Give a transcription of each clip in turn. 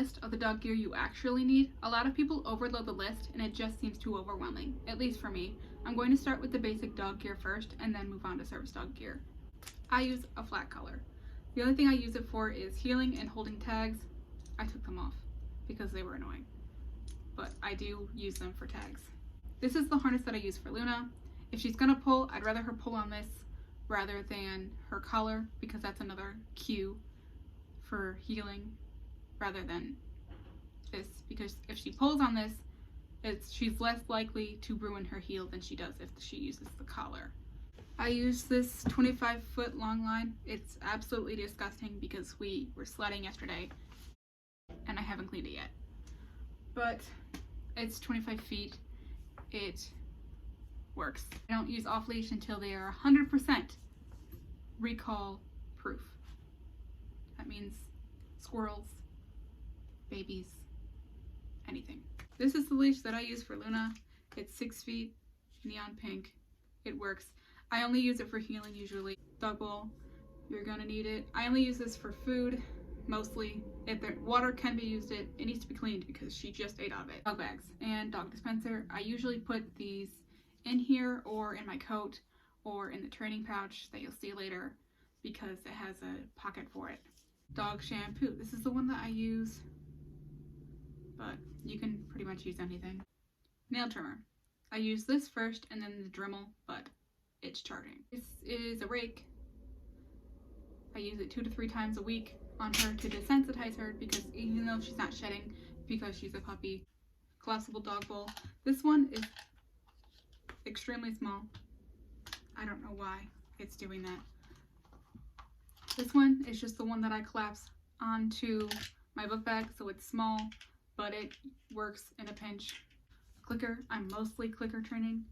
list of the dog gear you actually need, a lot of people overload the list and it just seems too overwhelming, at least for me. I'm going to start with the basic dog gear first and then move on to service dog gear. I use a flat collar. The only thing I use it for is heeling and holding tags. I took them off because they were annoying, but I do use them for tags. This is the harness that I use for Luna. If she's gonna pull, I'd rather her pull on this rather than her collar, because that's another cue for heeling rather than this, because if she pulls on this, she's less likely to ruin her heel than she does if she uses the collar. I use this 25-foot long line. It's absolutely disgusting because we were sledding yesterday and I haven't cleaned it yet. But it's 25 feet. It works. I don't use off leash until they are 100% recall proof. That means squirrels, babies, anything. This is the leash that I use for Luna. It's 6 feet, neon pink. It works. I only use it for heeling usually. Dog bowl, you're gonna need it. I only use this for food, mostly. If the water can be used, it needs to be cleaned because she just ate out of it. Dog bags and dog dispenser. I usually put these in here or in my coat or in the training pouch that you'll see later because it has a pocket for it. Dog shampoo. This is the one that I use, but you can pretty much use anything. Nail trimmer. I use this first and then the Dremel, but it's charging. This is a rake. I use it 2 to 3 times a week on her to desensitize her because even though she's not shedding because she's a puppy. Collapsible Dog Bowl. This one is extremely small. I don't know why it's doing that. This one is just the one that I collapse onto my book bag, so it's small, but it works in a pinch. Clicker. I'm mostly clicker training.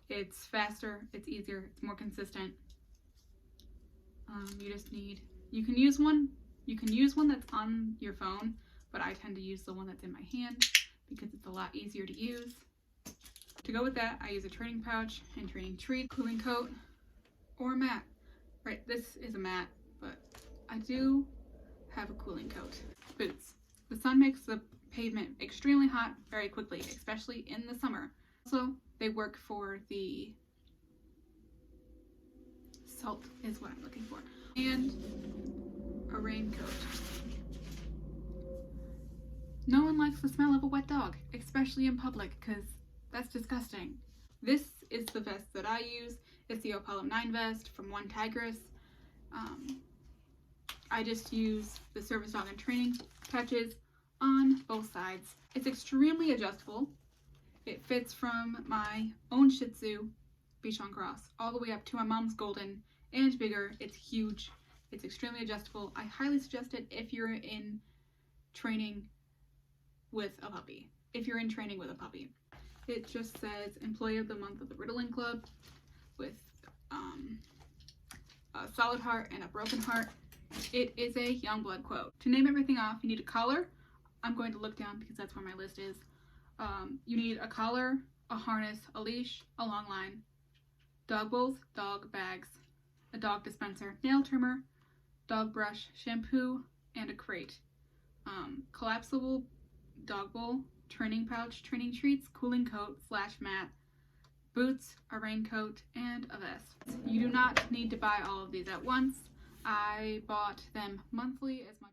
It's faster, it's easier, it's more consistent. You can use one that's on your phone, but I tend to use the one that's in my hand because it's a lot easier to use. To go with that, I use a training pouch and training treat, cooling coat, or a mat. Right, this is a mat, but I do have a cooling coat. Boots. The sun makes the pavement extremely hot very quickly, especially in the summer. Also, they work for the salt is what I'm looking for. And a raincoat. No one likes the smell of a wet dog, especially in public, because that's disgusting. This is the vest that I use. It's the Opalum 9 vest from One Tigress. I just use the service dog and training patches on both sides. It's extremely adjustable. It fits from my own Shih Tzu, Bichon Cross, all the way up to my mom's Golden and bigger. It's huge. It's extremely adjustable. I highly suggest it if you're in training with a puppy. It just says Employee of the Month of the Ritalin Club with a solid heart and a broken heart. It is a Youngblood quote. To name everything off, you need a collar. I'm going to look down because that's where my list is. You need a collar, a harness, a leash, a long line, dog bowls, dog bags, a dog dispenser, nail trimmer, dog brush, shampoo, and a crate. Collapsible dog bowl, training pouch, training treats, cooling coat / mat, boots, a raincoat, and a vest. You do not need to buy all of these at once. I bought them monthly as much